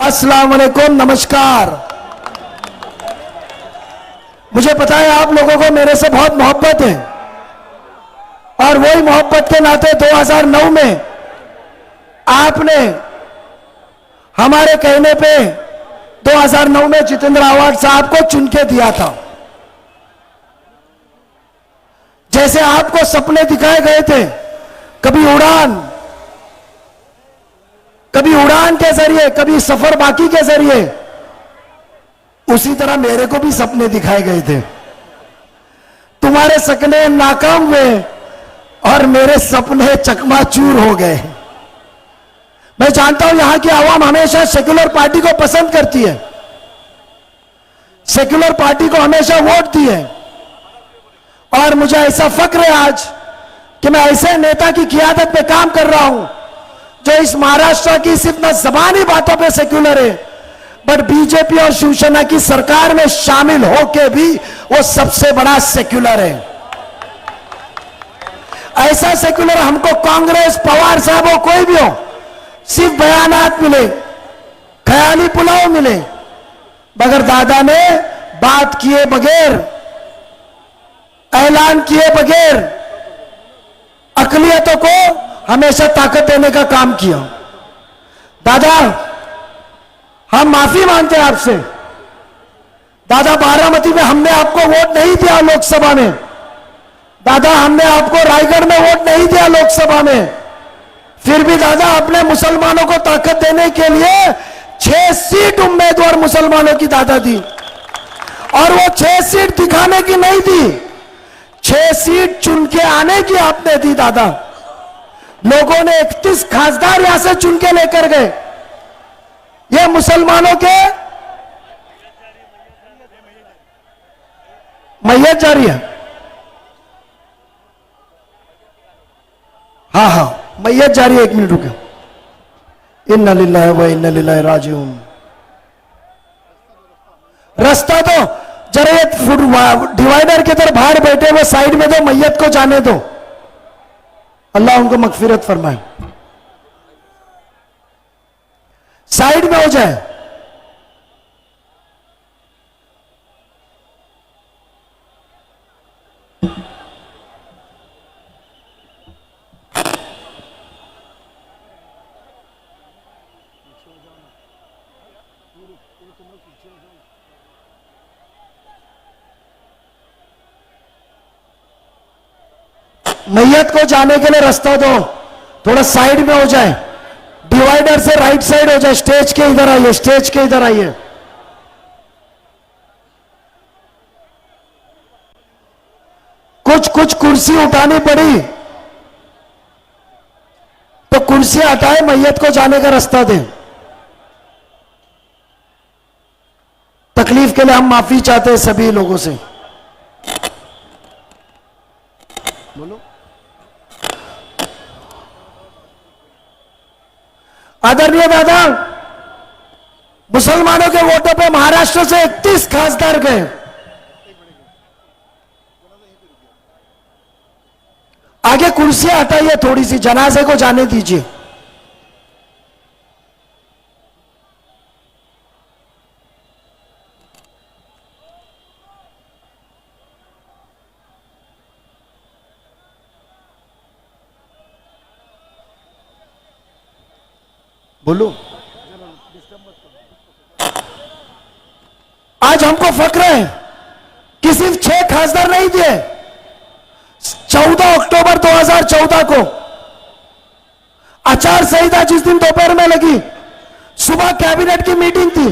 अस्सलाम वालेकुम, नमस्कार। मुझे पता है आप लोगों को मेरे से बहुत मोहब्बत है और वही मोहब्बत के नाते 2009 में आपने हमारे कहने पे 2009 में जितेंद्र आव्हाड साहब को चुन के दिया था। जैसे आपको सपने दिखाए गए थे, कभी उड़ान के जरिए, कभी सफर बाकी के जरिए, उसी तरह मेरे को भी सपने दिखाए गए थे। तुम्हारे सपने नाकाम हुए और मेरे सपने चकमाचूर हो गए। मैं जानता हूं यहां की आवाम हमेशा सेक्युलर पार्टी को पसंद करती है, सेक्युलर पार्टी को हमेशा वोट दी है और मुझे ऐसा फक्र है आज कि मैं ऐसे नेता की क़ियादत में काम कर रहा हूं जो इस महाराष्ट्र की सिर्फ न ज़बानी बातों पे सेक्युलर है, बट बीजेपी और शिवसेना की सरकार में शामिल होके भी वो सबसे बड़ा सेक्युलर है। ऐसा सेक्युलर हमको कांग्रेस, पवार साहब हो, कोई भी हो, सिर्फ बयानात मिले, ख्याली पुलाव मिले, मगर दादा ने बात किए बगैर, ऐलान किए बगैर अकलियतों को हमेशा ताकत देने का काम किया। दादा, हम माफी मांगते हैं आपसे। दादा, बारामती में हमने आपको वोट नहीं दिया लोकसभा में। दादा, हमने आपको रायगढ़ में वोट नहीं दिया लोकसभा में। फिर भी दादा, अपने मुसलमानों को ताकत देने के लिए 6 सीट उम्मीदवार मुसलमानों की दादा दी, और वो 6 सीट दिखाने की नहीं दी, 6 सीट चुन के आने की आपने दी। दादा, लोगों ने 31 खासदार यहां से चुन के लेकर गए। ये मुसलमानों के मैयत जारी है। हाँ, मैयत जारी है। 1 मिनट रुके। इन्ना लिल्लाहि व इन्ना इलैहि राजिऊन। रास्ता तो जरा ये डिवाइडर के तरफ बाहर बैठे हुए साइड में दो, मैयत को जाने दो। अल्लाह उनको मगफिरत फरमाए। साइड में हो जाए। मैयत को जाने के लिए रास्ता दो, थोड़ा साइड में हो जाए, डिवाइडर से राइट साइड हो जाए। स्टेज के इधर आइए, स्टेज के इधर आइए। कुछ कुर्सी उठानी पड़ी तो कुर्सी हटाए, मैयत को जाने का रास्ता दें। तकलीफ के लिए हम माफी चाहते हैं सभी लोगों से। बोलो। आदरणीय दादा, मुसलमानों के वोटों पे महाराष्ट्र से 31 खासदार गए। आगे कुर्सियां हटाइए, थोड़ी सी जनाजे को जाने दीजिए। बोलो। आज हमको फक्र है कि सिर्फ 6 खासदार नहीं दिए। 14 अक्टूबर 2014 को आचार संहिता जिस दिन दोपहर में लगी, सुबह कैबिनेट की मीटिंग थी।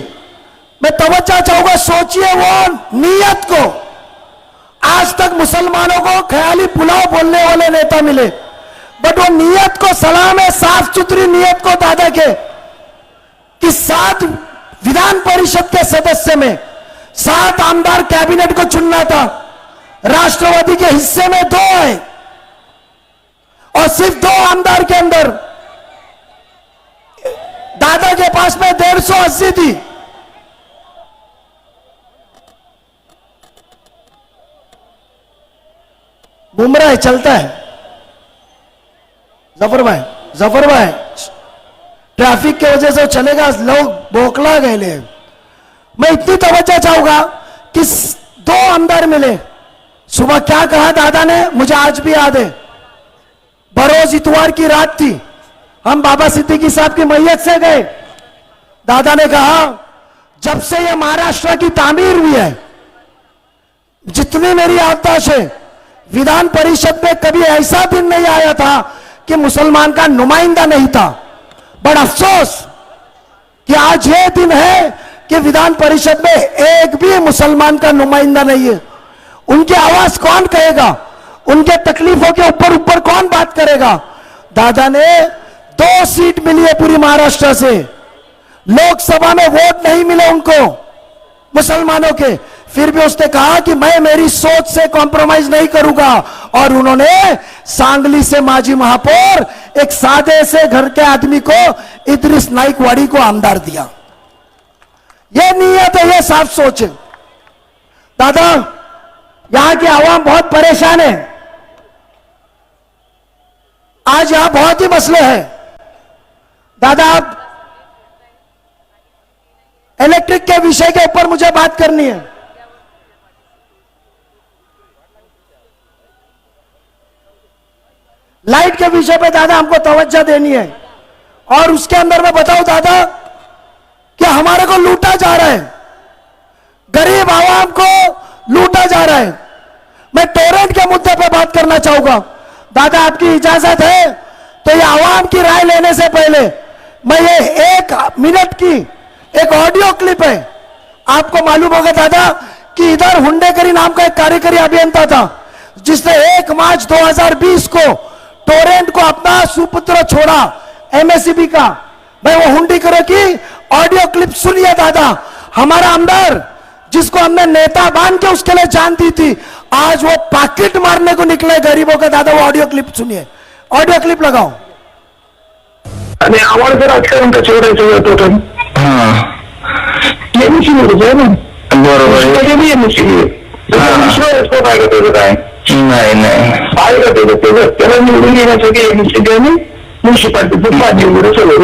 मैं तवज्जो चाहूंगा, सोचिए वो नीयत को। आज तक मुसलमानों को ख्याली पुलाव बोलने वाले नेता मिले, बट वो नीयत को सलाम है, साफ सुथरी नीयत को दादा के कि 7 विधान परिषद के सदस्य में 7 आमदार कैबिनेट को चुनना था। राष्ट्रवादी के हिस्से में 2 है और सिर्फ 2 आमदार के अंदर दादा के पास में 150 थी। बुमराह है, चलता है। जफर भाई ट्रैफिक की वजह से वो चलेगा, लोग बोखला गए। मैं इतनी तवज्जो चाहूंगा कि दो आमदार मिले। सुबह क्या कहा दादा ने, मुझे आज भी याद है। बरोज इतवार की रात थी, हम बाबा सिद्दीकी साहब की मैयत से गए। दादा ने कहा, जब से ये महाराष्ट्र की तामीर हुई है, जितनी मेरी याददाश्त है, विधान परिषद में कभी ऐसा दिन नहीं आया था कि मुसलमान का नुमाइंदा नहीं था। बड़ा अफसोस कि आज ये दिन है कि विधान परिषद में एक भी मुसलमान का नुमाइंदा नहीं है। उनकी आवाज कौन कहेगा, उनके तकलीफों के ऊपर ऊपर कौन बात करेगा। दादा ने 2 सीट मिली है पूरी महाराष्ट्र से, लोकसभा में वोट नहीं मिले उनको मुसलमानों के, फिर भी उसने कहा कि मैं मेरी सोच से कॉम्प्रोमाइज नहीं करूंगा। और उन्होंने सांगली से माजी महापौर, एक सादे से घर के आदमी को, इद्रिस नाइकवाड़ी को आमदार दिया। यह नीयत है, यह साफ सोच है। दादा, यहां की आवाम बहुत परेशान है। आज यहां बहुत ही मसले हैं। दादा, आप इलेक्ट्रिक के विषय के ऊपर मुझे बात करनी है। लाइट के विषय पे दादा हमको तवज्जो देनी है। और उसके अंदर मैं बताऊं दादा कि हमारे को लूटा जा रहा है, गरीब आवाम को लूटा जा रहा है। मैं टोरेंट के मुद्दे पे बात करना चाहूंगा। दादा, आपकी इजाजत है तो ये आवाम की राय लेने से पहले मैं ये 1 मिनट की एक ऑडियो क्लिप है, आपको मालूम होगा दादा कि इधर हुंडेकरी नाम का एक कार्यकारी अभियंता था जिसने 1 मार्च 2020 को टोरेंट को अपना सुपुत्र छोड़ा एमएससीबी का। मैं वो हुंडीकरों की ऑडियो क्लिप सुनिए दादा। हमारा आमदार जिसको हमने नेता मान के उसके लिए जान दी थी, आज वो पाकिट मारने को निकले गरीबों का। दादा, वो ऑडियो क्लिप सुनिए, ऑडियो क्लिप लगाओ। आणि आम्हाला राजकारण त्याच्यावर टोटल बरोबर नाही नाही आहे का त्याचं त्याला निवडून येण्यासाठी एमसीबी आणि म्युन्सिपाल्टीचं पाणी वगैरे सगळं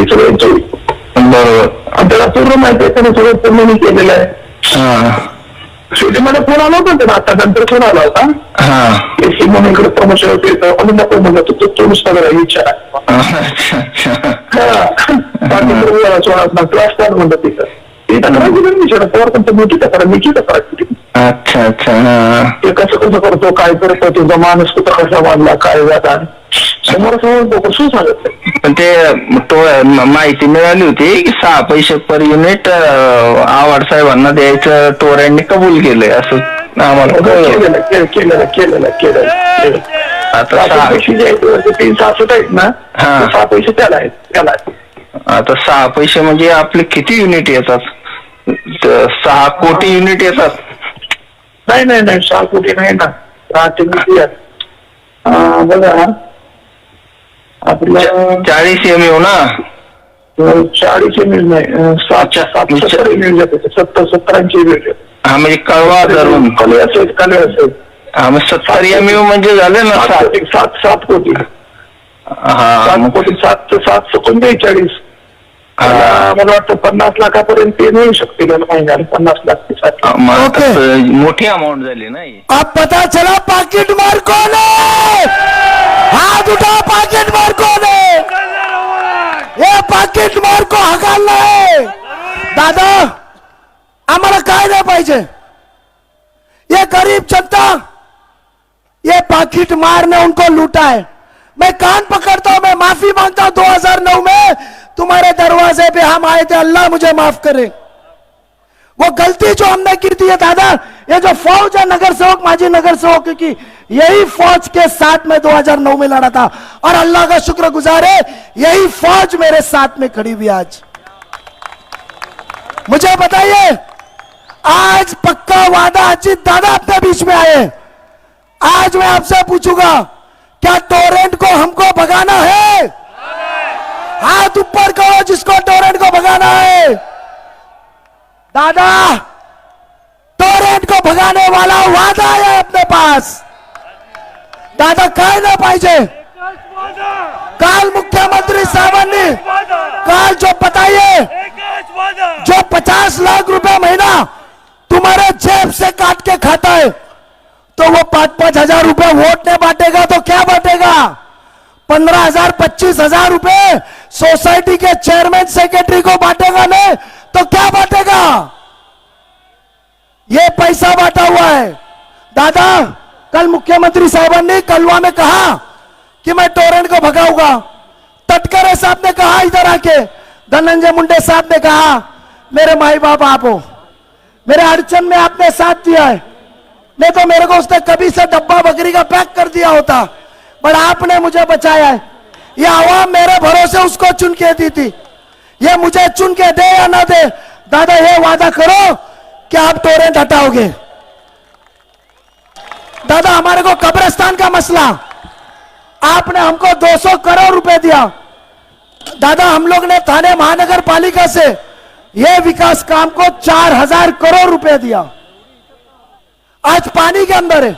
बरोबर. आणि त्याला पूर्ण माहिती आहे, त्याने सगळं पूर्ण केलेलं आहे. शेवटी मला फोन आला होता ना, आता नंतर फोन आला होता एसी म्हणून इकडे प्रमोशन होते, म्हणून नको म्हणत होतो तो नुसता विचार क्लास म्हणतात तिथं ती तक्रार दिली विचार पवार पण मोठी तक्रार मीची तक्रार केली. अच्छा अच्छा. ते कसं कसं करतो, काय करतो, तुझा माणूस कुठं कसा वाढला, काय जाता समोर कसं सांगत. पण ते माहिती मिळाली होती की 6 पैसे पर युनिट आव्हाड साहेबांना द्यायचं टोरेंटने कबूल केलंय असं आम्हाला केलेलं. आता 6 पैसे जे आहेत 360 आहेत ना, 6 पैसे त्याला आहेत. आता 6 पैसे म्हणजे आपले किती युनिट येतात? 6 कोटी युनिट येतात. नाही 6 कोटी नाही ना, 6 ते बघा आपलं 40 एमयू ना, 40 एमएल नाही, 70 एमएल जाते, 70-80 एमएल. हा म्हणजे कळवा धरून कले असेल हा मग 70 एमयू म्हणजे झाले ना 7 कोटी. हा 7 कोटी 742 मला वाटतं 50 लाखापर्यंत ते मिळू शकते महिन्याला. 50 लाख ते 60 लाख मोठी अमाउंट झाली नाही. अब पता चला पाकिट मार कौन है? हाथ उठा, पाकिट मार कौन है? ये पाकिट मार को हकालना है. दादा, आम्हाला काय नाही पाहिजे. ये गरीब जनता, ये पाकिट मार ने उनको लूटा है. मैं कान पकड़ता हूं, मैं माफी मांगता हूं. 2009 में तुम्हारे दरवाजे पे हम आए थे, अल्लाह मुझे माफ करे. वो गलती जो हमने की थी दादा, ये जो फौज है नगर सेवक, माजी नगर सेवक की, यही फौज के साथ में 2009 में लड़ा था. और अल्लाह का शुक्रगुजार है, यही फौज मेरे साथ में खड़ी हुई. आज मुझे बताइए, आज पक्का वादा अजीत दादा अपने बीच में आए. आज मैं आपसे पूछूंगा, क्या टोरेंट को हमको भगाना है? हाथ ऊपर करो जिसको टोरेंट को भगाना है. दादा, टोरेंट को भगाने वाला वादा है अपने पास. दादा, काय ना पाहिजे. काल मुख्यमंत्री साहेबांनी, काल जो 50 लाख रुपए महीना तुम्हारे जेब से काट के खाता है, तो वो 5-5 हजार रुपए वोट ने बांटेगा तो क्या बांटेगा? 15,000 25,000 रुपए सोसाइटी के चेयरमैन सेक्रेटरी को बांटेगा नहीं तो क्या बांटेगा? ये पैसा बांटा हुआ है। दादा, कल मुख्यमंत्री साहब ने कलवा में कहा कि मैं टोरेंट को भगाऊंगा। तटकरे साहब ने कहा इधर आके, धनंजय मुंडे साहब ने कहा मेरे माई बाप आप हो, मेरे अड़चन में आपने साथ दिया है, नहीं तो मेरे को उसने कभी से डब्बा बकरी का पैक कर दिया होता, पर आपने मुझे बचाया है। ये आवाम मेरे भरोसे उसको चुन के दी थी, ये मुझे चुन के दे या ना दे, दादा ये वादा करो कि आप टोरेंट हटाओगे। दादा, हमारे को कब्रिस्तान का मसला आपने हमको 200 करोड़ रुपए दिया। दादा, हम लोग ने थाने महानगर पालिका से यह विकास काम को 4,000 करोड़ रुपए दिया। आज पानी के अंदर है।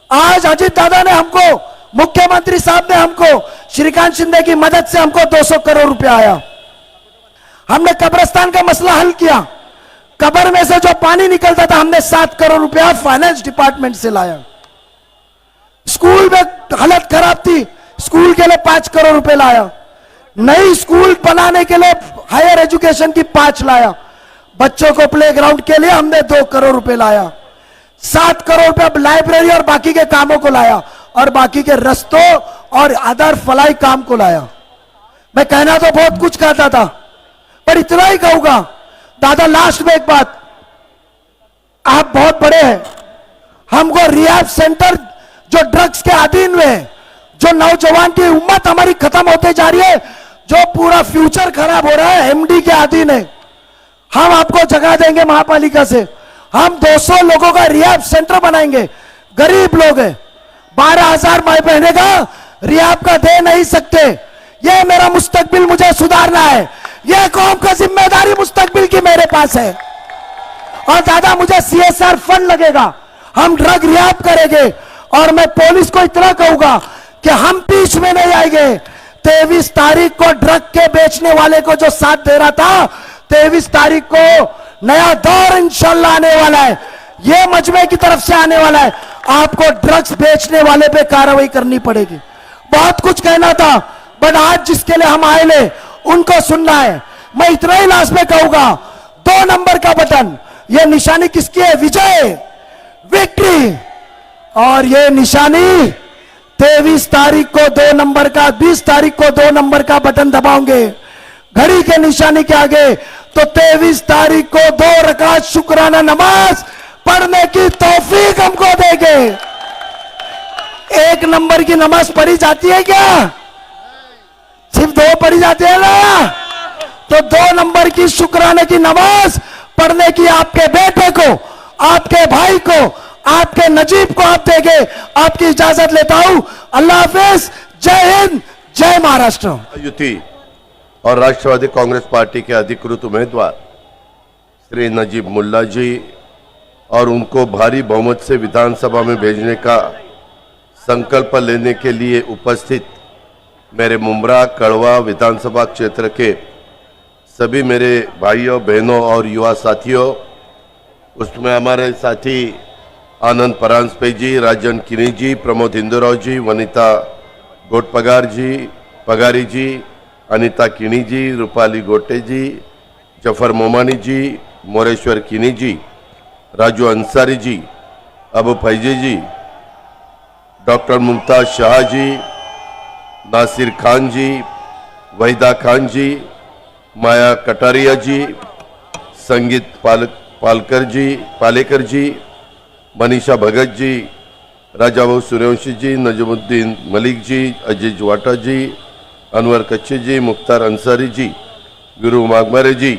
आज अजीत दादा ने हमको, मुख्यमंत्री साहब ने हमको, श्रीकांत शिंदे की मदद से हमको 200 करोड़ रुपया आया। हमने कब्रिस्तान का मसला हल किया। कब्र में से जो पानी निकलता था हमने 7 करोड़ रुपया फाइनेंस डिपार्टमेंट से लाया। स्कूल में हालत खराब थी, स्कूल के लिए 5 करोड़ रुपए लाया। नई स्कूल बनाने के लिए हायर एजुकेशन की 5 लाया। बच्चों को प्लेग्राउंड के लिए हमने 2 करोड़ रुपए लाया। 7 करोड़ रुपए लाइब्रेरी और बाकी के कामों को लाया, और बाकी के रस्तों और अदर फलाई काम को लाया। मैं कहना तो बहुत कुछ कहता था, पर इतना ही कहूंगा। दादा, लास्ट में एक बात, आप बहुत बड़े हैं, हमको रिहैब सेंटर जो ड्रग्स के अधीन में है, जो नौजवान की उम्र हमारी खत्म होते जा रही है, जो पूरा फ्यूचर खराब हो रहा है, एमडी के अधीन है, हम आपको जगह देंगे महापालिका से। हम 200 लोगों का रिहैब सेंटर बनाएंगे। गरीब लोग हैं, 12,000 महीने का रिहैब का दे नहीं सकते। ये मेरा मुस्तकबिल मुझे सुधारना है, ये कौम का जिम्मेदारी मुस्तकबिल की मेरे पास है। और दादा, मुझे CSR फंड लगेगा, हम ड्रग रिहैब करेंगे। और मैं पुलिस को इतना कहूंगा कि हम बीच में नहीं आएंगे। 23 तारीख को ड्रग के बेचने वाले को जो साथ दे रहा था, 23 तारीख को नया दौर इंशाल्लाह आने वाला है, ये मजमे की तरफ से आने वाला है। आपको ड्रग्स बेचने वाले पे कार्रवाई करनी पड़ेगी। बहुत कुछ कहना था, बट आज जिसके लिए हम आए ले उनको सुनना है। मैं इतना ही लास्ट में कहूंगा, 2 नंबर का बटन, ये निशानी किसकी है? विजय, विक्ट्री। और ये निशानी 23 तारीख को 2 नंबर का, 20 तारीख को 2 नंबर का बटन दबाओगे घड़ी के निशानी के आगे, तो 23 तारीख को 2 रकात शुक्राना नमाज पढ़ने की तौफीक हमको देंगे। 1 नंबर की नमाज पढ़ी जाती है क्या? सिर्फ 2 पढ़ी जाती है ना? तो 2 नंबर की शुक्राने की नमाज पढ़ने की आपके बेटे को, आपके भाई को, आपके नजीब को आप देंगे। आपकी इजाजत लेता हूं। अल्लाह हाफिज, जय हिंद, जय महाराष्ट्र। युति और राष्ट्रवादी कांग्रेस पार्टी के अधिकृत उम्मीदवार श्री नजीब मुल्ला जी और उनको भारी बहुमत से विधानसभा में भेजने का संकल्प लेने के लिए उपस्थित मेरे मुमरा कड़वा विधानसभा क्षेत्र के सभी मेरे भाइयों बहनों और युवा साथियों, उसमें हमारे साथी आनंद परांजपे जी, राजन किनी जी, प्रमोद हिंदूराव जी, वनिता पगारी जी, अनिता किनी जी, रूपाली गोटे जी, जफर मोमानी जी, मोरेश्वर किनी जी, राजू अंसारी जी, अबू फैजी जी, डॉक्टर मुमताज शाह जी, नासिर खान जी, वहीदा खान जी, माया कटारिया जी, संगीत पालेकर जी, मनीषा भगत जी, राजाबाबू सूर्यवंशी जी, नजमुद्दीन मलिक जी, अजीज वाटा जी, अनवर कच्चे जी, मुख्तार अंसारी जी, गुरु मागमरे जी,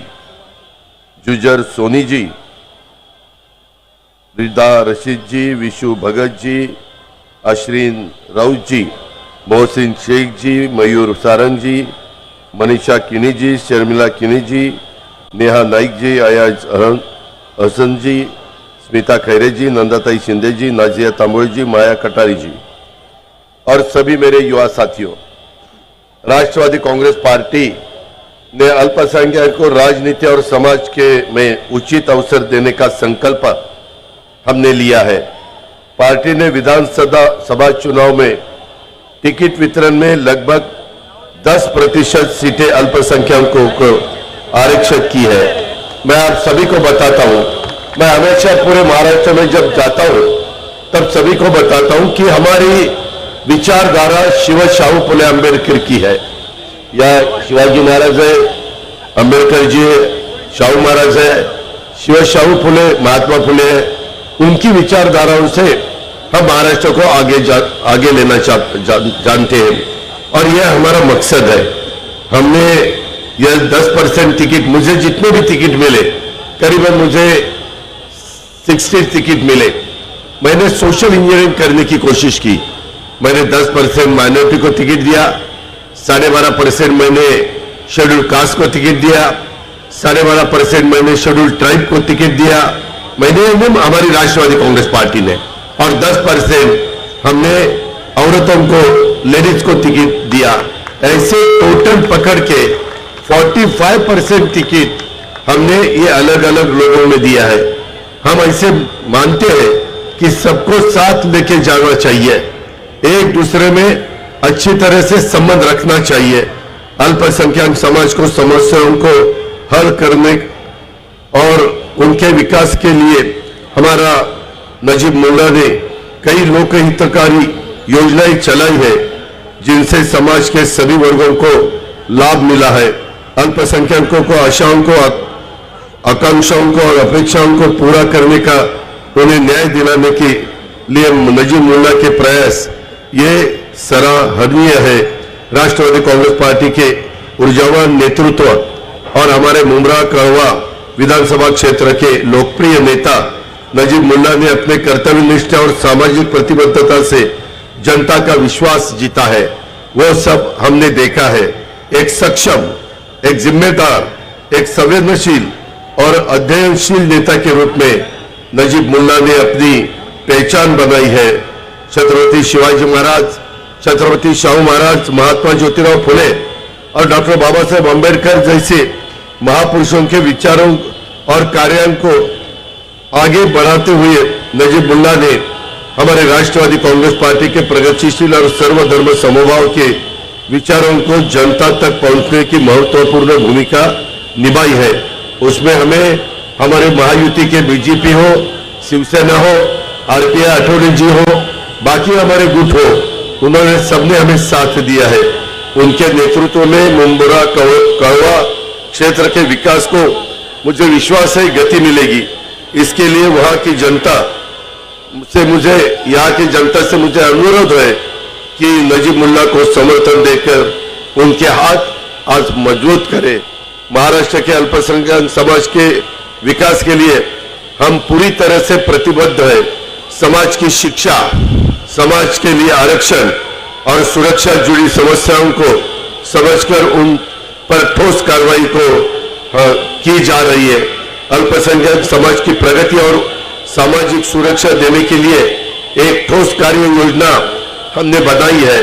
जुजर सोनी जी, रिदा रशीद जी, विशु भगत जी, अशरीन राउत जी, मोहसिन शेख जी, मयूर सारंग जी, मनीषा किनी जी, शर्मिला किनी जी, नेहा नाइक जी, अयाज हसन जी, स्मिता खैरे जी, नंदाताई शिंदे जी, नाजिया तांबोळे जी, माया कटारी जी और सभी मेरे युवा साथियों, राष्ट्रवादी कांग्रेस पार्टी ने अल्पसंख्यक को राजनीति और समाज के में उचित अवसर देने का संकल्प हमने लिया है। पार्टी ने विधानसभा चुनाव में टिकट वितरण में लगभग 10% सीटें अल्पसंख्यकों को आरक्षित की है। मैं आप सभी को बताता हूं, मैं हमेशा पूरे महाराष्ट्र में जब जाता हूं तब सभी को बताता हूं कि हमारी विचारधारा शिव शाहू फुले अंबेडकर की है। या शिवाजी महाराज है, अंबेडकर जी है, शाहू महाराज है, शिव शाहू फुले, महात्मा फुले है, उनकी विचारधाराओं से हम महाराष्ट्र को आगे लेना जानते हैं और यह हमारा मकसद है। हमने यह 10% टिकट, मुझे जितने भी टिकट मिले, करीबन मुझे 60 टिकट मिले, मैंने सोशल इंजीनियरिंग करने की कोशिश की। मैंने 10% माइनॉरिटी को टिकट दिया, 12.5% मैंने शेड्यूल कास्ट को टिकट दिया, 12.5% मैंने शेड्यूल ट्राइब को टिकट दिया, मैंने हमारी राष्ट्रवादी कांग्रेस पार्टी ने, और 10% हमने औरतों को, लेडीज को टिकट दिया। ऐसे टोटल पकड़ के 45% टिकट हमने ये अलग अलग लोगों में दिया है। हम ऐसे मानते हैं कि सबको साथ लेके जाना चाहिए, एक दूसरे में अच्छी तरह से संबंध रखना चाहिए। अल्पसंख्यक समाज को समस्याओं को हल करने और उनके विकास के लिए हमारा नजीब मुल्ला ने कई लोकहितकारी योजनाएं चलाई है, जिनसे समाज के सभी वर्गों को लाभ मिला है। अल्पसंख्यकों को आशाओं को, आकांक्षाओं को और अपेक्षाओं को पूरा करने का, उन्हें न्याय दिलाने के लिए नजीब मुल्ला के प्रयास ये सराहनीय है। राष्ट्रवादी कांग्रेस पार्टी के ऊर्जावान नेतृत्व और हमारे मुमरा कड़वा विधानसभा क्षेत्र के लोकप्रिय नेता नजीब मुल्ला ने अपने कर्तव्य निष्ठा और सामाजिक प्रतिबद्धता से जनता का विश्वास जीता है। वो सब हमने देखा है। एक सक्षम, एक जिम्मेदार, एक संवेदनशील और अध्ययनशील नेता के रूप में नजीब मुल्ला ने अपनी पहचान बनाई है। छत्रपति शिवाजी महाराज, छत्रपति शाहू महाराज, महात्मा ज्योतिराव फुले और डॉक्टर बाबा साहेब अम्बेडकर जैसे महापुरुषों के विचारों और कार्यों को आगे बढ़ाते हुए नजीब मुल्ला ने हमारे राष्ट्रवादी कांग्रेस पार्टी के प्रगतिशील और सर्वधर्म समभाव के विचारों को जनता तक पहुंचने की महत्वपूर्ण भूमिका निभाई है। उसमें हमें हमारे महायुति के बीजेपी हो, शिवसेना हो, आरपीआई आठवले जी हो, बाकी हमारे गुट हो, उन्होंने सबने हमें साथ दिया है। उनके नेतृत्व में मुंबरा कड़वा क्षेत्र के विकास को मुझे विश्वास है गति मिलेगी। इसके लिए वहां की जनता से मुझे, यहाँ की जनता से मुझे अनुरोध है कि नजीब मुल्ला को समर्थन देकर उनके हाथ आज मजबूत करें। महाराष्ट्र के अल्पसंख्यक समाज के विकास के लिए हम पूरी तरह से प्रतिबद्ध है। समाज की शिक्षा, समाज के लिए आरक्षण और सुरक्षा जुड़ी समस्याओं को समझकर उन पर ठोस कार्रवाई को की जा रही है। अल्पसंख्यक समाज की प्रगति और सामाजिक सुरक्षा देने के लिए एक ठोस कार्य योजना हमने बनाई है।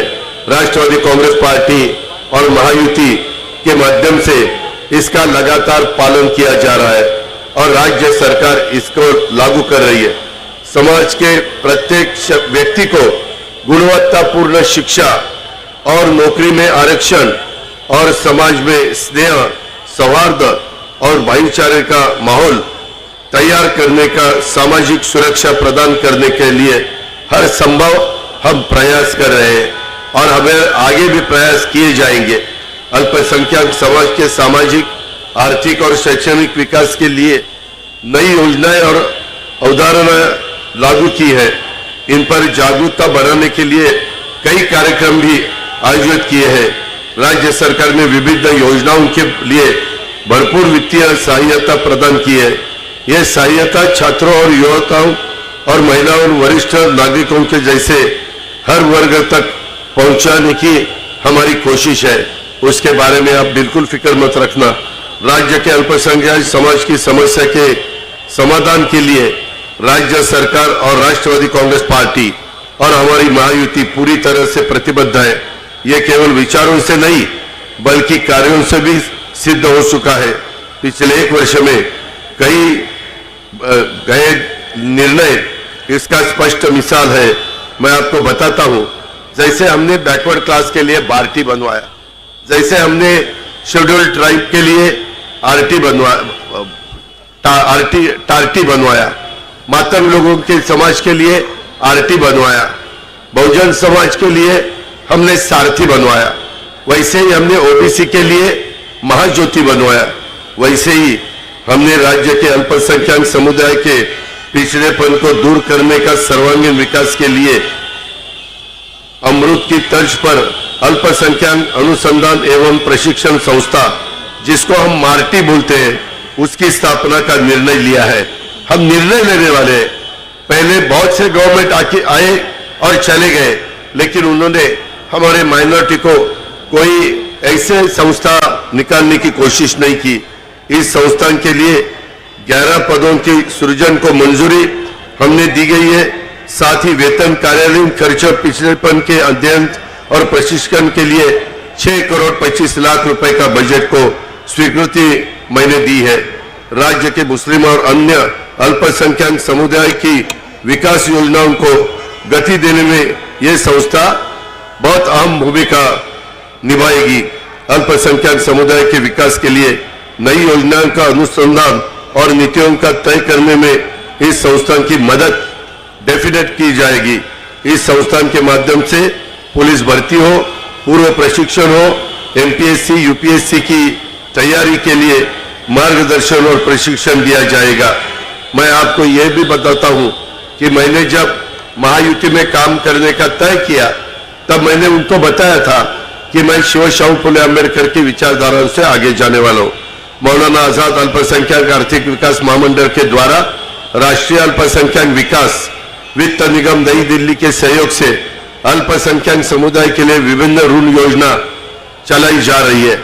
राष्ट्रवादी कांग्रेस पार्टी और महायुति के माध्यम से इसका लगातार पालन किया जा रहा है और राज्य सरकार इसको लागू कर रही है। समाज के प्रत्येक व्यक्ति को गुणवत्तापूर्ण शिक्षा और नौकरी में आरक्षण और समाज में स्नेह, सौहार्द और भाईचारे का माहौल तैयार करने का, सामाजिक सुरक्षा प्रदान करने के लिए हर संभव हम प्रयास कर रहे हैं और हमें आगे भी प्रयास किए जाएंगे। अल्पसंख्यक समाज के सामाजिक, आर्थिक और शैक्षणिक विकास के लिए नई योजनाएं और अवधारणाएं लागू की है। इन पर जागरूकता बढ़ाने के लिए कई कार्यक्रम भी आयोजित किए हैं। राज्य सरकार ने विभिन्न योजनाओं के लिए भरपूर वित्तीय सहायता प्रदान की है। यह सहायता छात्रों और युवकों और महिलाओं और वरिष्ठ नागरिकों के जैसे हर वर्ग तक पहुंचाने की हमारी कोशिश है। उसके बारे में आप बिल्कुल फिक्र मत रखना। राज्य के अल्पसंख्यक समाज की समस्या के समाधान के लिए राज्य सरकार और राष्ट्रवादी कांग्रेस पार्टी और हमारी महायुति पूरी तरह से प्रतिबद्ध है। ये केवल विचारों से नहीं बल्कि कार्यों से भी सिद्ध हो चुका है। पिछले 1 वर्ष में कई गए निर्णय इसका स्पष्ट मिसाल है। मैं आपको बताता हूं, जैसे हमने बैकवर्ड क्लास के लिए बार्टी बनवाया, जैसे हमने शेड्यूल्ड ट्राइब के लिए आरटी बनवाया, टारटी बनवाया, मातंग लोगों के समाज के लिए आरटी बनवाया, बहुजन समाज के लिए हमने सारथी बनवाया, वैसे ही हमने ओबीसी के लिए महाज्योति बनवाया, वैसे ही हमने राज्य के अल्पसंख्यक समुदाय के पिछड़ेपन को दूर करने का सर्वांगीण विकास के लिए अमृत की तर्ज पर अल्पसंख्यक अनुसंधान एवं प्रशिक्षण संस्था, जिसको हम मार्टी बोलते हैं, उसकी स्थापना का निर्णय लिया है। हम निर्णय लेने वाले हैं। पहले बहुत से गवर्नमेंट आए और चले गए, लेकिन उन्होंने हमारे माइनॉरिटी को कोई ऐसे संस्था निकालने की कोशिश नहीं की। इस संस्थान के लिए 11 पदों की सृजन को मंजूरी हमने दी गई है। साथ ही वेतन, कार्यालयीन खर्च, पिछड़ेपन के अध्ययन और प्रशिक्षण के लिए 6 करोड़ 25 लाख रुपए का बजट को स्वीकृति मैंने दी है। राज्य के मुस्लिम और अन्य अल्पसंख्यक समुदाय की विकास योजनाओं को गति देने में यह संस्था बहुत अहम भूमिका निभाएगी। अल्पसंख्यक समुदाय के विकास के लिए नई योजनाओं का अनुसंधान और नीतियों का तय करने में इस संस्थान की मदद डेफिनेट की जाएगी। इस संस्थान के माध्यम से पुलिस भर्ती हो, पूर्व प्रशिक्षण हो, एमपीएससी, यूपीएससी की तैयारी के लिए मार्गदर्शन और प्रशिक्षण दिया जाएगा। मैं आपको यह भी बताता हूं कि मैंने जब महायुति में काम करने का तय किया, तब मैंने उनको बताया था कि मैं शिव शाहू फुले अम्बेडकर की विचारधारा से आगे जाने वाला हूं। मौलाना आजाद अल्पसंख्यक आर्थिक विकास महामंडल के द्वारा राष्ट्रीय अल्पसंख्यक विकास वित्त निगम नई दिल्ली के सहयोग से अल्पसंख्यक समुदाय के लिए विभिन्न ऋण योजना चलाई जा रही है।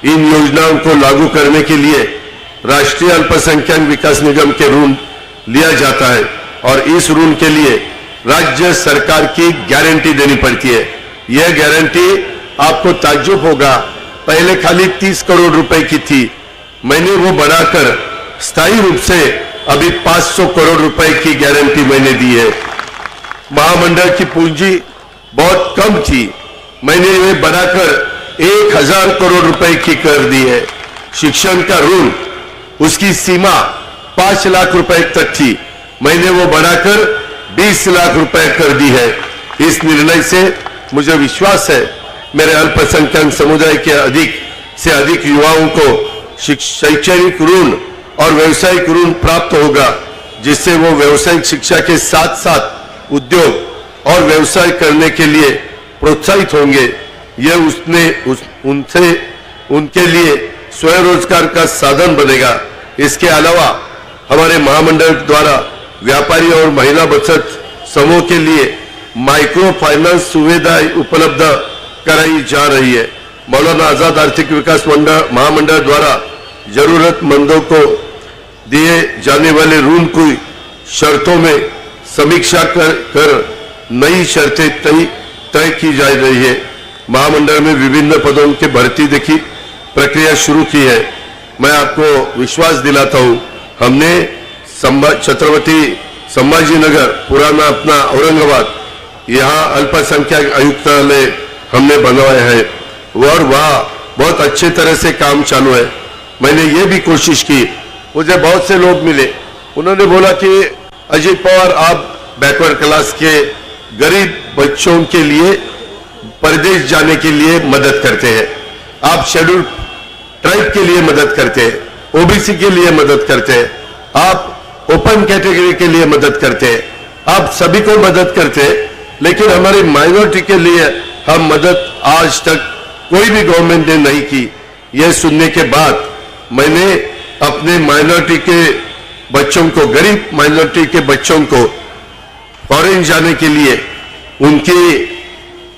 इन योजनाओं को लागू करने के लिए राष्ट्रीय अल्पसंख्यक विकास निगम के ऋण लिया जाता है और इस ऋण के लिए राज्य सरकार की गारंटी देनी पड़ती है। यह गारंटी आपको ताज्जुब होगा, पहले खाली 30 करोड़ रुपए की थी, मैंने वो बढ़ाकर स्थायी रूप से अभी 500 करोड़ रुपए की गारंटी मैंने दी है। महामंडल की पूंजी बहुत कम थी, मैंने ये बढ़ाकर 1000 करोड़ रुपए की कर दी है। शिक्षण का ऋण, उसकी सीमा 5 लाख रुपए तक थी, मैंने वो बढ़ाकर 20 लाख रुपए कर दी है। इस निर्णय से मुझे विश्वास है मेरे अल्पसंख्यक समुदाय के अधिक से अधिक युवाओं को शैक्षणिक ऋण और व्यावसायिक ऋण प्राप्त होगा, जिससे वो व्यावसायिक शिक्षा के साथ साथ उद्योग और व्यवसाय करने के लिए प्रोत्साहित होंगे। यह उनके लिए स्वरोजगार का साधन बनेगा। इसके अलावा हमारे महामंडल द्वारा व्यापारी और महिला बचत समूह के लिए माइक्रो फाइनेंस सुविधाएं उपलब्ध कराई जा रही है। मौलाना आजाद आर्थिक विकास महामंडल द्वारा जरूरतमंदों को दिए जाने वाले ऋण की शर्तों में समीक्षा कर नई शर्तें तय की जा रही है। महामंडल में विभिन्न पदों के भर्ती देखी प्रक्रिया शुरू की है। मैं आपको विश्वास दिलाता हूं, हमने छत्रपति संभाजीनगर, पुराना अपना औरंगाबाद, यहाँ अल्पसंख्यक आयुक्तालय हमने बनवाया है और वहाँ बहुत अच्छे तरह से काम चालू है। मैंने ये भी कोशिश की, मुझे बहुत से लोग मिले, उन्होंने बोला कि अजीत पवार आप बैकवर्ड क्लास के गरीब बच्चों के लिए परदेश जाने के लिए मदद करते हैं, आप शेड्यूल्ड ट्राइब के लिए मदद करते हैं, ओबीसी के लिए मदद करते हैं, आप ओपन कैटेगरी के लिए मदद करते हैं, आप सभी को मदद करते हैं, लेकिन हमारी माइनॉरिटी के लिए हम मदद आज तक कोई भी गवर्नमेंट ने नहीं की। यह सुनने के बाद मैंने अपने माइनॉरिटी के बच्चों को, गरीब माइनॉरिटी के बच्चों को फॉरेन जाने के लिए उनकी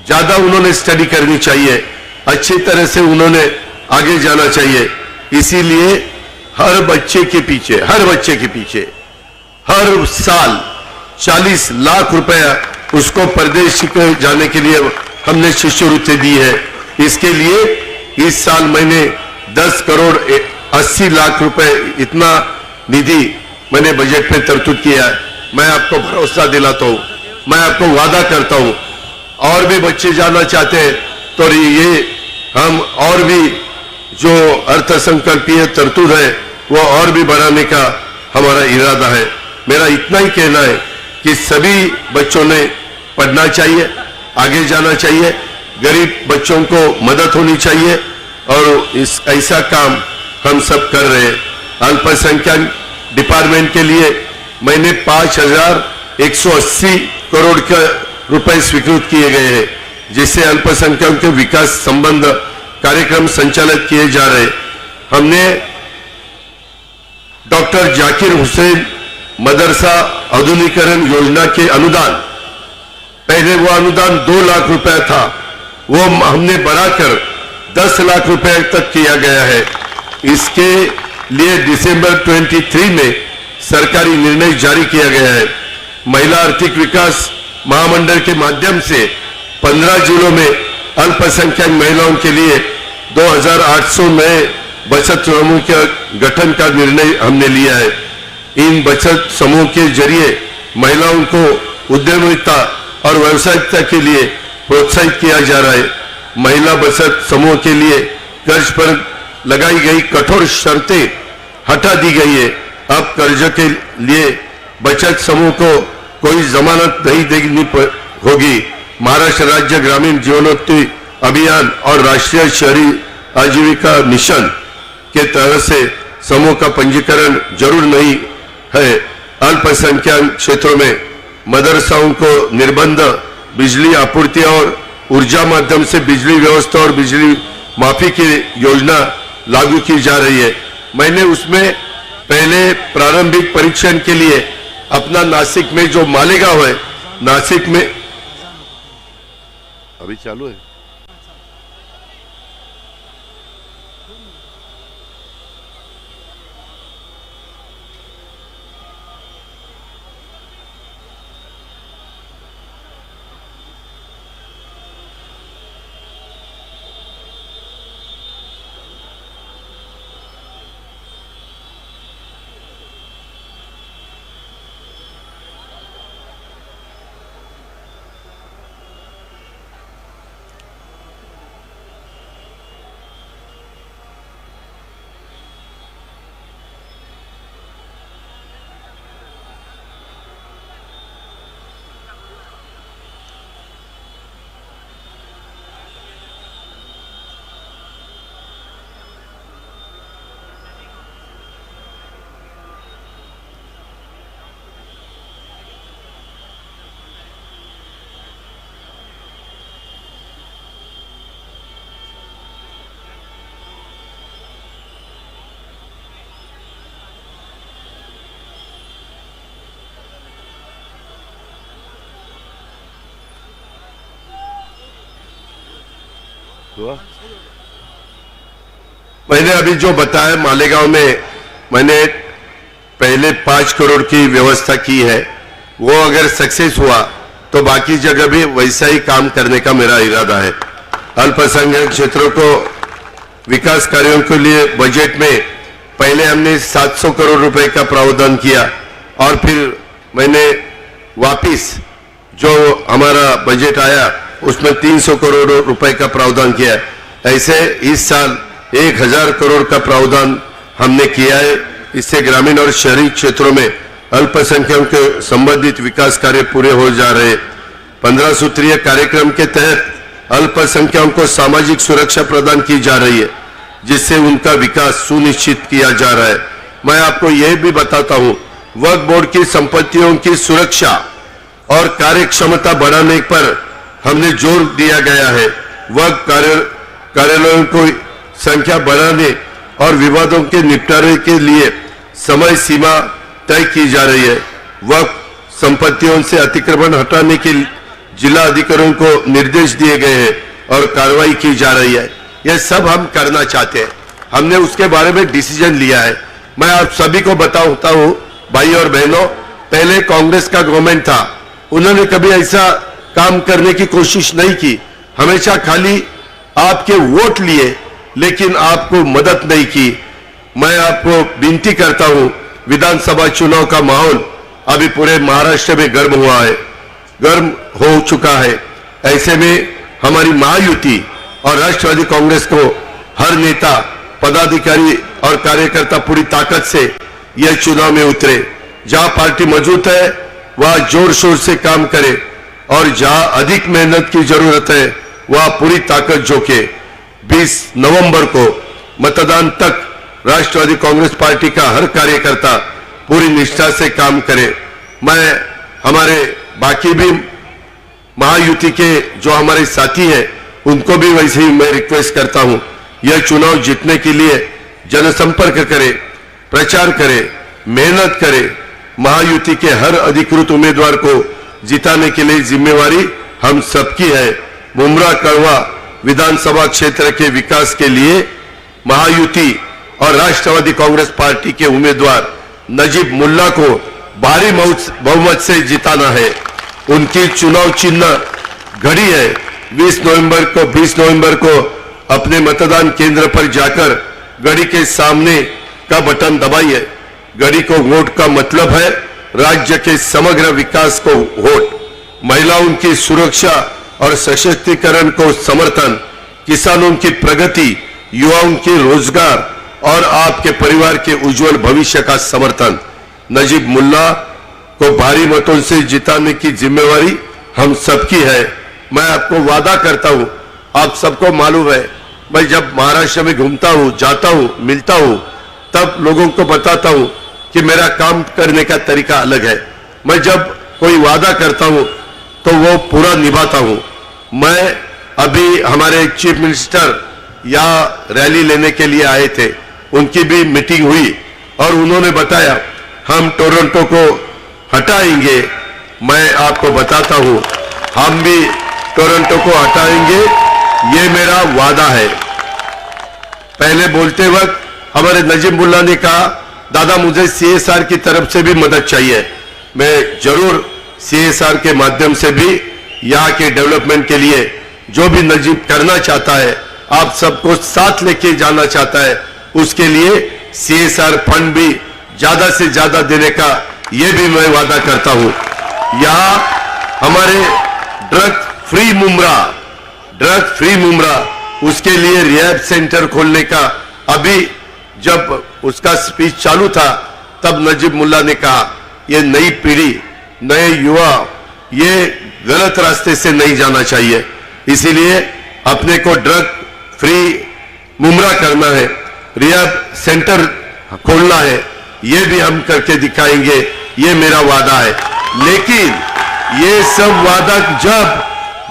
ज्यादा उन्होंने स्टडी करनी चाहिए, अच्छी तरह से उन्होंने आगे जाना चाहिए। इसीलिए हर बच्चे के पीछे हर साल 40 लाख रुपया उसको परदेश जाने के लिए हमने शिष्यवृत्ति दी है। इसके लिए इस साल मैंने 10 करोड़ 80 लाख रुपए इतना निधि मैंने बजट में तरतूद किया है। मैं आपको भरोसा दिलाता हूं, मैं आपको वादा करता हूं, और भी बच्चे जाना चाहते हैं तो ये हम और भी जो अर्थसंकल्पीय तरतूद है वो और भी बढ़ाने का हमारा इरादा है। मेरा इतना ही कहना है कि सभी बच्चों ने पढ़ना चाहिए, आगे जाना चाहिए, गरीब बच्चों को मदद होनी चाहिए, और इस ऐसा काम हम सब कर रहे हैं। अल्पसंख्यक डिपार्टमेंट के लिए मैंने 5,180 करोड़ का रुपए स्वीकृत किए गए हैं, जिससे अल्पसंख्यकों के विकास संबंध कार्यक्रम संचालित किए जा रहे हैं। हमने डॉक्टर जाकिर हुसैन मदरसा आधुनिकीकरण योजना के अनुदान, पहले वो अनुदान 2 लाख रुपए था, वो हमने बढ़ाकर 10 लाख रुपए तक किया गया है। इसके लिए दिसंबर 23 में सरकारी निर्णय जारी किया गया है। महिला आर्थिक विकास महामंडल के माध्यम से 15 जिलों में अल्पसंख्यक महिलाओं के लिए 2,800 नए बचत समूह के गठन का निर्णय हमने लिया है। इन बचत समूह के जरिए महिलाओं को उद्यमिता और व्यावसायिकता के लिए प्रोत्साहित किया जा रहा है। महिला बचत समूह के लिए कर्ज पर लगाई गई कठोर शर्तें हटा दी गई है। अब कर्ज के लिए बचत समूह को कोई जमानत नहीं देनी होगी। महाराष्ट्र राज्य ग्रामीण जीवनोन्नति अभियान और राष्ट्रीय शहरी आजीविका मिशन के तरह से समूह का पंजीकरण जरूर नहीं है। अल्पसंख्यक क्षेत्रों में मदरसाओं को निर्बंध बिजली आपूर्ति और ऊर्जा माध्यम से बिजली व्यवस्था और बिजली माफी की योजना लागू की जा रही है। मैंने उसमें पहले प्रारंभिक परीक्षण के लिए अपना नासिक में जो मालेगांव है, नासिक में अभी चालू है। मैंने अभी जो बताया मालेगांव में मैंने पहले 5 करोड़ की व्यवस्था की है, वो अगर सक्सेस हुआ तो बाकी जगह भी वैसा ही काम करने का मेरा इरादा है। अल्पसंख्यक क्षेत्रों को विकास कार्यों के लिए बजट में पहले हमने 700 करोड़ रुपए का प्रावधान किया और फिर मैंने वापिस जो हमारा बजट आया उसमें 300 करोड़ रुपए का प्रावधान किया। ऐसे इस साल 1,000 करोड़ का प्रावधान हमने किया है। इससे ग्रामीण और शहरी क्षेत्रों में अल्पसंख्यकों के संबंधित विकास कार्य पूरे हो जा रहे हैं। 15 सूत्रीय कार्यक्रम के तहत अल्पसंख्यकों को सामाजिक सुरक्षा प्रदान की जा रही है, जिससे उनका विकास सुनिश्चित किया जा रहा है। मैं आपको यह भी बताता हूं, वक्फ बोर्ड की संपत्तियों की सुरक्षा और कार्यक्षमता बढ़ाने पर हमने जोर दिया गया है। वक्फ कार्यालयों को संख्या बढ़ाने और विवादों के निपटारे के लिए समय सीमा तय की जा रही है। वक्फ संपत्तियों से अतिक्रमण हटाने के जिला अधिकारियों को निर्देश दिए गए हैं और कार्रवाई की जा रही है। यह सब हम करना चाहते हैं, हमने उसके बारे में डिसीजन लिया है। मैं आप सभी को बताता हूं भाई और बहनों, पहले कांग्रेस का गवर्नमेंट था, उन्होंने कभी ऐसा काम करने की कोशिश नहीं की, हमेशा खाली आपके वोट लिए लेकिन आपको मदद नहीं की। मैं आपको विनती करता हूं, विधानसभा चुनाव का माहौल अभी पूरे महाराष्ट्र में गर्म हो चुका है। ऐसे में हमारी महायुति और राष्ट्रवादी कांग्रेस को हर नेता, पदाधिकारी और कार्यकर्ता पूरी ताकत से यह चुनाव में उतरे। जहां पार्टी मौजूद है वहां जोर शोर से काम करे और जहां अधिक मेहनत की जरूरत है वहां पूरी ताकत झोंके। 20 नवंबर को मतदान तक राष्ट्रवादी कांग्रेस पार्टी का हर कार्यकर्ता पूरी निष्ठा से काम करे। मैं हमारे बाकी भी महायुति के जो हमारे साथी हैं उनको भी वैसे ही मैं रिक्वेस्ट करता हूं, यह चुनाव जीतने के लिए जनसंपर्क करे, प्रचार करे, मेहनत करे। महायुति के हर अधिकृत उम्मीदवार को जिताने के लिए जिम्मेवारी हम सबकी है। मुमरा कड़वा विधानसभा क्षेत्र के विकास के लिए महायुति और राष्ट्रवादी कांग्रेस पार्टी के उम्मीदवार नजीब मुल्ला को भारी बहुमत से जिताना है। उनकी चुनाव चिन्ह घड़ी है। 20 नवंबर को अपने मतदान केंद्र पर जाकर घड़ी के सामने का बटन दबाइए। घड़ी को वोट का मतलब है राज्य के समग्र विकास को वोट, महिलाओं की सुरक्षा और सशक्तिकरण को समर्थन, किसानों की प्रगति, युवाओं के रोजगार और आपके परिवार के उज्जवल भविष्य का समर्थन। नजीब मुल्ला को भारी मतों से जिताने की जिम्मेवारी हम सबकी है। मैं आपको वादा करता हूं, आप सबको मालूम है, मैं जब महाराष्ट्र में घूमता हूं, जाता हूं, मिलता हूं, तब लोगों को बताता हूं कि मेरा काम करने का तरीका अलग है। मैं जब कोई वादा करता हूं तो वो पूरा निभाता हूं। मैं अभी हमारे चीफ मिनिस्टर यहाँ रैली लेने के लिए आए थे, उनकी भी मीटिंग हुई और उन्होंने बताया हम टोरंटो को हटाएंगे। मैं आपको बताता हूं, हम भी टोरंटो को हटाएंगे, ये मेरा वादा है। पहले बोलते वक्त हमारे नजीब मुल्ला ने कहा, दादा मुझे CSR की तरफ से भी मदद चाहिए। मैं जरूर CSR के माध्यम से भी यहाँ के डेवलपमेंट के लिए जो भी नजीब करना चाहता है, आप सबको साथ लेके जाना चाहता है, उसके लिए CSR फंड भी ज्यादा से ज्यादा देने का ये भी मैं वादा करता हूं। यहाँ हमारे ड्रग फ्री मुमरा उसके लिए रिहैब सेंटर खोलने का, अभी जब उसका स्पीच चालू था तब नजीब मुल्ला ने कहा ये नई पीढ़ी, नए युवा ये गलत रास्ते से नहीं जाना चाहिए, इसीलिए अपने को ड्रग फ्री मुमरा करना है, रिहैब सेंटर खोलना है, ये भी हम करके दिखाएंगे, ये मेरा वादा है। लेकिन ये सब वादा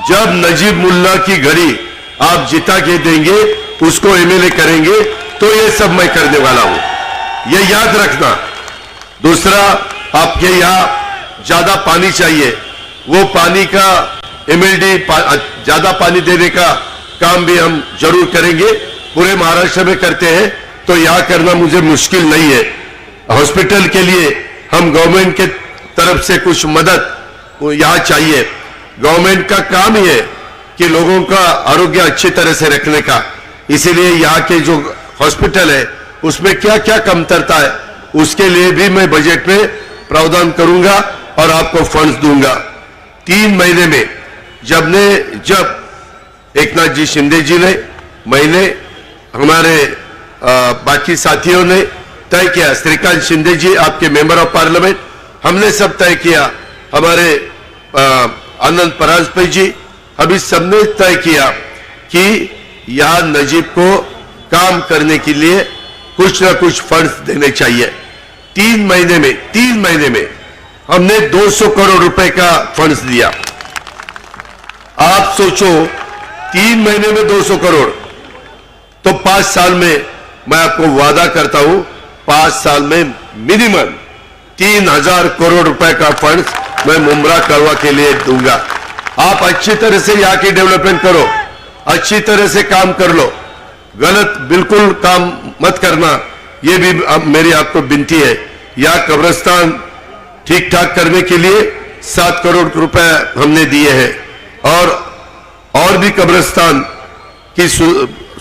जब नजीब मुल्ला की घड़ी आप जिता के देंगे, उसको MLA करेंगे, तो ये सब मैं करने वाला हूं, ये याद रखना। दूसरा, आपके यहां ज्यादा पानी चाहिए, वो पानी का MLD ज्यादा पानी देने का काम भी हम जरूर करेंगे। पूरे महाराष्ट्र में करते हैं तो यहां करना मुझे मुश्किल नहीं है। हॉस्पिटल के लिए हम गवर्नमेंट के तरफ से कुछ मदद यहां चाहिए। गवर्नमेंट का काम ही है कि लोगों का आरोग्य अच्छी तरह से रखने का, इसीलिए यहाँ के जो हॉस्पिटल है उसमें क्या क्या कमतरता है उसके लिए भी मैं बजट में प्रावधान करूंगा और आपको फंड्स दूंगा। 3 महीने में जब एकनाथ जी शिंदे जी ने, मैंने, हमारे बाकी साथियों ने तय किया, श्रीकांत शिंदे जी आपके मेंबर ऑफ पार्लियामेंट, हमने सब तय किया, हमारे आनंद परांजपे जी, अभी सबने तय किया कि यहां नजीब को काम करने के लिए कुछ ना कुछ फंड्स देने चाहिए। 3 महीने में हमने 200 करोड़ रुपए का फंड्स दिया। आप सोचो 3 महीने में 200 करोड़, तो 5 साल में मैं आपको वादा करता हूं 5 साल में मिनिमम 3000 करोड़ रुपए का फंड्स मैं मुमरा कड़वा के लिए दूंगा। आप अच्छी तरह से यहाँ की डेवलपमेंट करो, अच्छी तरह से काम कर लो, गलत बिल्कुल काम मत करना, ये भी मेरी आपको विनती है। यहाँ कब्रिस्तान ठीक ठाक करने के लिए 7 करोड़ रुपए हमने दिए हैं और भी कब्रिस्तान की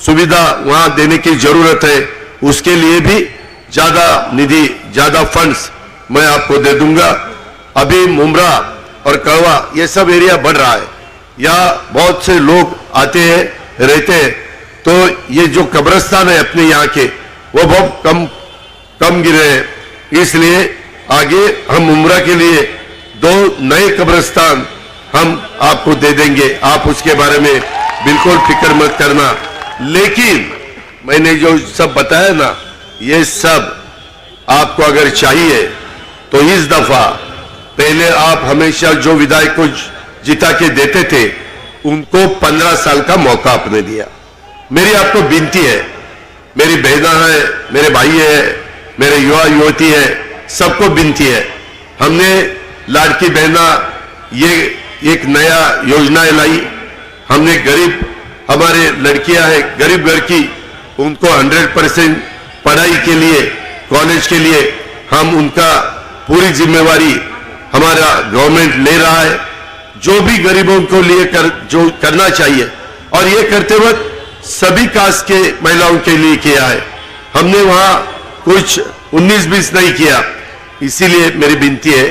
सुविधा वहां देने की जरूरत है, उसके लिए भी ज्यादा निधि, ज्यादा फंड्स मैं आपको दे दूंगा। अभी मुमरा और कड़वा ये सब एरिया बढ़ रहा है, यहाँ बहुत से लोग आते हैं, रहते हैं, तो ये जो कब्रिस्तान है अपने यहाँ के वो बहुत कम गिरे हैं, इसलिए आगे हम मुमरा के लिए 2 नए कब्रिस्तान हम आपको दे देंगे, आप उसके बारे में बिल्कुल फिक्र मत करना। लेकिन मैंने जो सब बताया ना, ये सब आपको अगर चाहिए तो इस दफा पहले आप हमेशा जो विधायक को जिता के देते थे उनको 15 साल का मौका आपने दिया। मेरी आपको विनती है, मेरी बहना है, मेरे भाई है, मेरे युवा युवती है, सबको विनती है, हमने लाड़की बहना ये एक नया योजना लाई, हमने गरीब हमारे लड़कियां हैं गरीब घर की, उनको 100% पढ़ाई के लिए, कॉलेज के लिए हम उनका पूरी जिम्मेवारी हमारा गवर्नमेंट ले रहा है, जो भी गरीबों को लिए जो करना चाहिए, और ये करते वक्त सभी कास्ट के महिलाओं के लिए किया है, हमने वहां कुछ 19-20 नहीं किया। इसीलिए मेरी विनती है,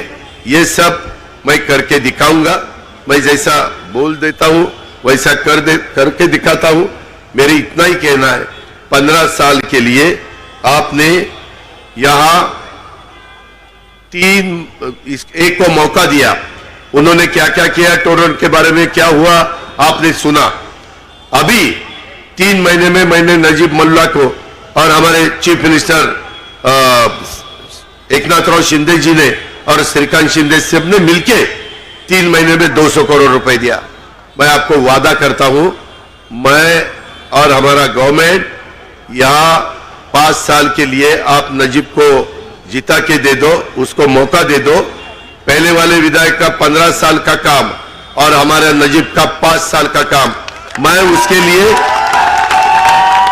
ये सब मैं करके दिखाऊंगा, मैं जैसा बोल देता हूं वैसा करके दिखाता हूं। मेरी इतना ही कहना है, 15 साल के लिए आपने यहां एक को मौका दिया, उन्होंने क्या क्या किया, टोरंट के बारे में क्या हुआ आपने सुना। अभी 3 महीने में मैंने नजीब मुल्ला को और हमारे चीफ मिनिस्टर एकनाथराव शिंदे जी ने और श्रीकांत शिंदे सब ने मिलके 3 महीने में 200 करोड़ रुपए दिया। मैं आपको वादा करता हूं, मैं और हमारा गवर्नमेंट यहां 5 साल के लिए आप नजीब को जिता के दे दो, उसको मौका दे दो। पहले वाले विधायक का 15 साल का काम और हमारे नजीब का 5 साल का काम, मैं उसके लिए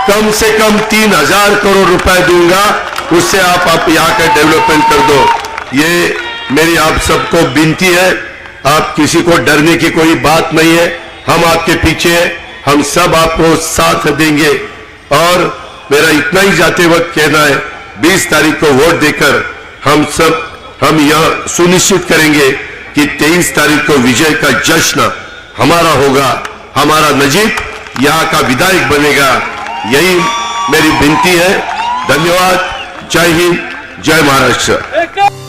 कम से कम 3000 करोड़ रुपए दूंगा, उससे आप यहाँ का डेवलपमेंट कर दो। ये मेरी आप सबको विनती है, आप किसी को डरने की कोई बात नहीं है, हम आपके पीछे हैं, हम सब आपको साथ देंगे। और मेरा इतना ही जाते वक्त कहना है, 20 तारीख को वोट देकर हम यह सुनिश्चित करेंगे कि 23 तारीख को विजय का जश्न हमारा होगा, हमारा नजीब यहाँ का विधायक बनेगा। यही मेरी विनती है। धन्यवाद। जय हिंद, जय महाराष्ट्र।